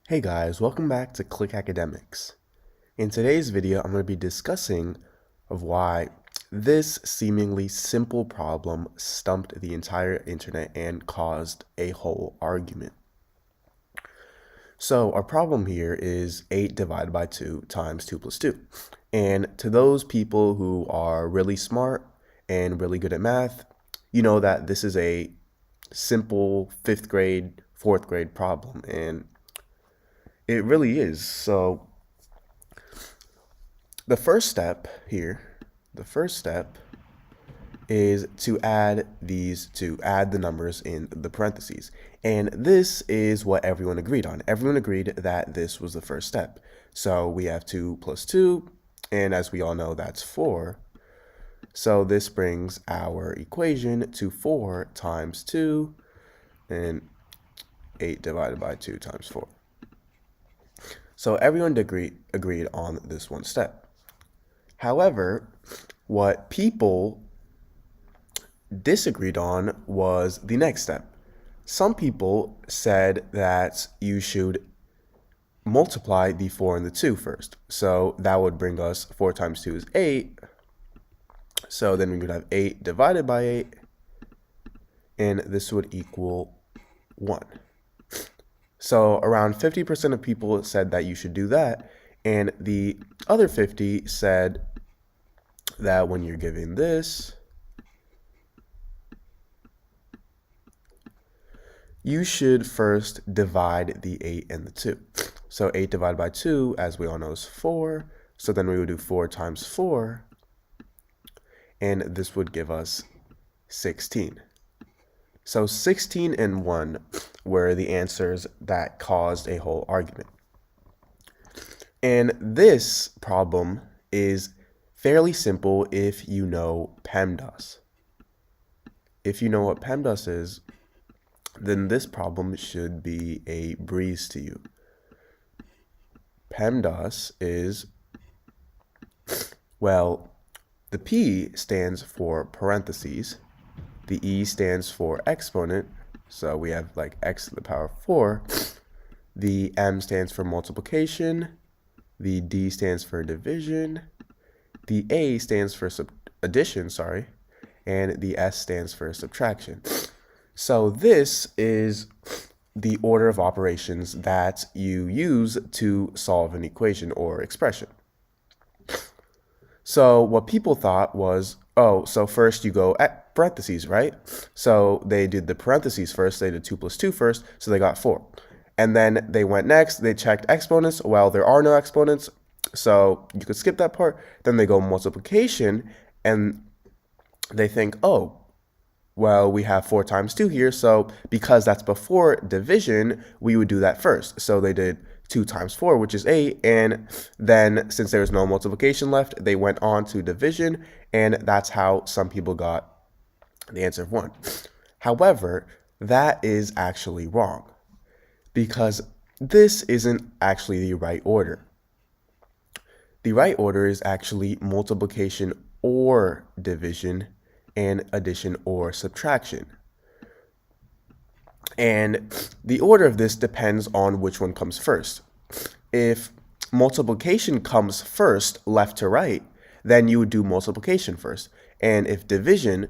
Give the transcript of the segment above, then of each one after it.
Hey guys, welcome back to Click Academics. In today's video, I'm going to be discussing of why this seemingly simple problem stumped the entire internet and caused a whole argument. So our problem here is 8 divided by 2 times 2 plus 2. And to those people who are really smart and really good at math, you know that this is a simple 5th grade, 4th grade problem, and it really is. So the first step is to add the numbers in the parentheses. And this is what everyone agreed on. Everyone agreed that this was the first step. So we have 2 plus 2, and as we all know, that's 4. So this brings our equation to 4 times 2, and 8 divided by 2 times 4. So everyone agreed on this one step. However, what people disagreed on was the next step. Some people said that you should multiply the 4 and the 2 first. So that would bring us 4 times 2 is 8. So then we would have 8 divided by 8, and this would equal 1. So around 50% of people said that you should do that, and the other 50 said that when you're given this, you should first divide the 8 and the 2. So 8 divided by 2, as we all know, is 4. So then we would do 4 times 4, and this would give us 16. So 16 and 1 were the answers that caused a whole argument. And this problem is fairly simple if you know PEMDAS. If you know what PEMDAS is, then this problem should be a breeze to you. PEMDAS is, well, the P stands for parentheses, the E stands for exponent, so we have like x to the power 4, the M stands for multiplication, the D stands for division, the A stands for addition, and the S stands for subtraction. So this is the order of operations that you use to solve an equation or expression. So what people thought was, oh, so first you go at parentheses, right? So they did the parentheses first, they did 2 plus 2 first, so they got 4. And then they went next, they checked exponents. Well, there are no exponents, so you could skip that part. Then they go multiplication, and they think, oh, well, we have 4 times 2 here, so because that's before division, we would do that first. So they did 2 times 4, which is 8, and then since there was no multiplication left, they went on to division, and that's how some people got the answer of 1. However, that is actually wrong, because this isn't actually the right order. The right order is actually multiplication or division, and addition or subtraction. And the order of this depends on which one comes first. If multiplication comes first, left to right, then you would do multiplication first. And if division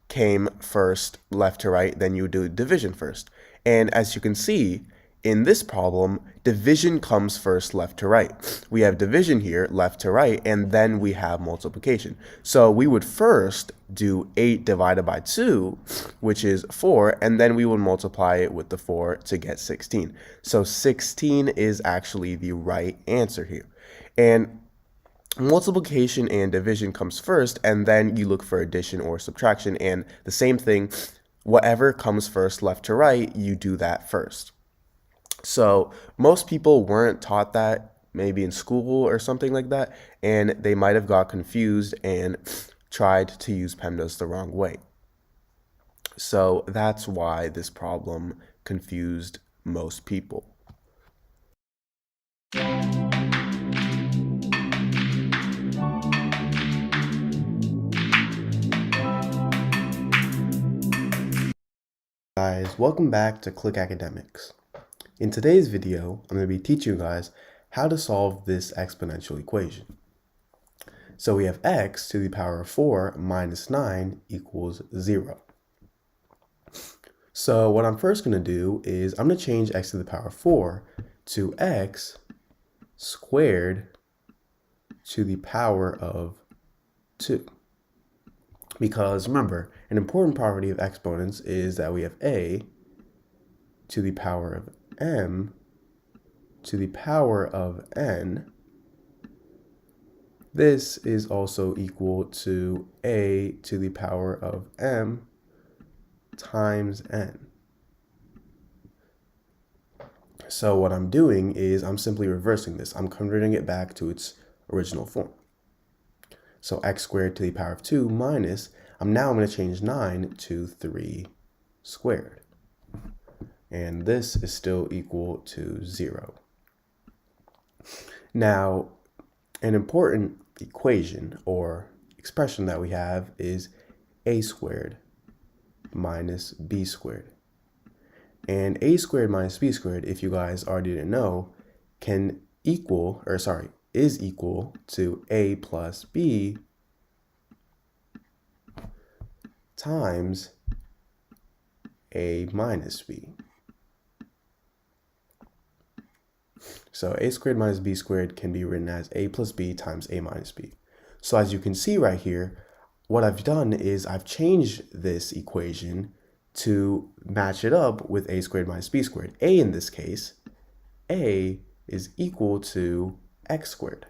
came first, left to right, then you would do division first. And as you can see, in this problem, division comes first, left to right. We have division here, left to right, and then we have multiplication. So we would first do 8 divided by 2, which is 4, and then we would multiply it with the 4 to get 16. So 16 is actually the right answer here. And multiplication and division comes first, and then you look for addition or subtraction, and the same thing, whatever comes first, left to right, you do that first. So most people weren't taught that, maybe in school or something like that, and they might have got confused and tried to use PEMDAS the wrong way. So that's why this problem confused most people. Guys, welcome back to Click Academics. In today's video, I'm going to be teaching you guys how to solve this exponential equation. So we have x to the power of 4 minus 9 equals 0. So what I'm first going to do is I'm going to change x to the power of 4 to x squared to the power of 2. Because remember, an important property of exponents is that we have a to the power of m to the power of n. This is also equal to a to the power of m times n. So what I'm doing is I'm simply reversing this. I'm converting it back to its original form. So x squared to the power of 2 minus, I'm going to change 9 to 3 squared. And this is still equal to 0. Now, an important equation or expression that we have is a squared minus b squared. And a squared minus b squared, if you guys already didn't know, is equal to a plus b times a minus b. So a squared minus b squared can be written as a plus b times a minus b. So as you can see right here, what I've done is I've changed this equation to match it up with a squared minus b squared. A in this case, a is equal to x squared.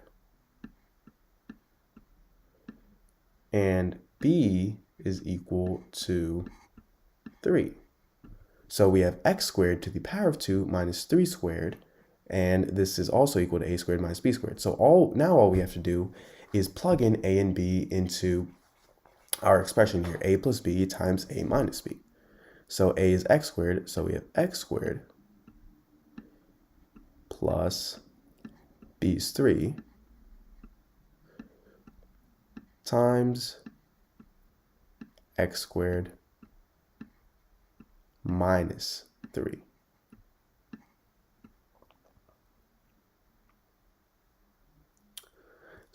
And b is equal to 3. So we have x squared to the power of 2 minus 3 squared. And this is also equal to a squared minus b squared. So all we have to do is plug in a and b into our expression here, a plus b times a minus b. So a is x squared, so we have x squared plus b is 3 times x squared minus 3.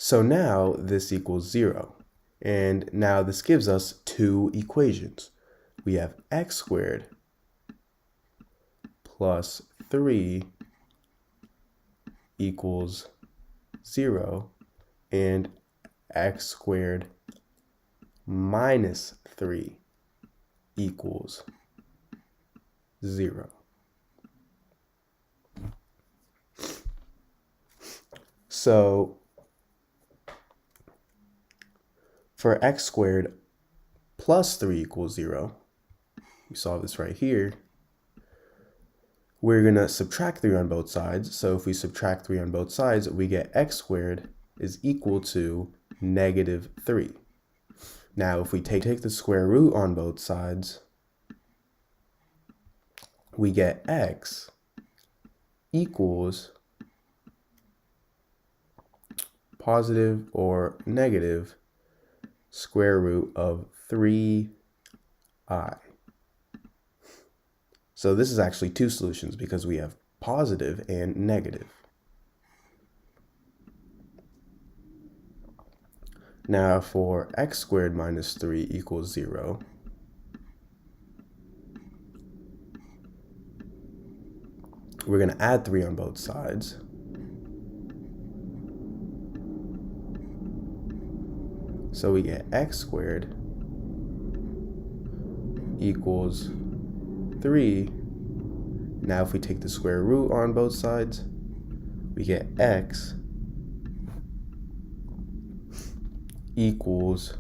So now this equals 0. And now this gives us two equations. We have x squared plus 3 equals 0 and x squared minus 3 equals 0. So for x squared plus 3 equals 0, we solve this right here, we're going to subtract 3 on both sides. So if we subtract 3 on both sides, we get x squared is equal to negative 3. Now, if we take the square root on both sides, we get x equals positive or negative square root of 3i. So this is actually two solutions because we have positive and negative. Now for x squared minus 3 equals 0, we're going to add 3 on both sides. So we get x squared equals 3. Now if we take the square root on both sides, we get x equals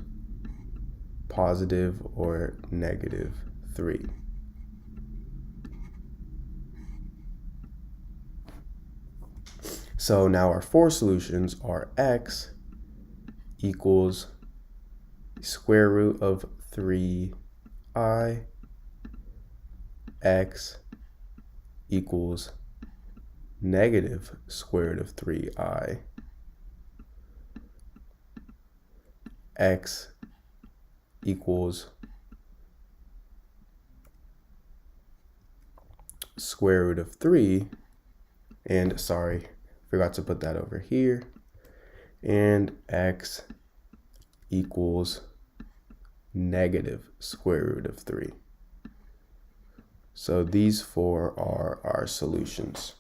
positive or negative 3. So now our four solutions are x equals square root of 3i, x equals negative square root of 3i, x equals square root of 3, and sorry, forgot to put that over here, and x equals negative square root of 3. So these four are our solutions.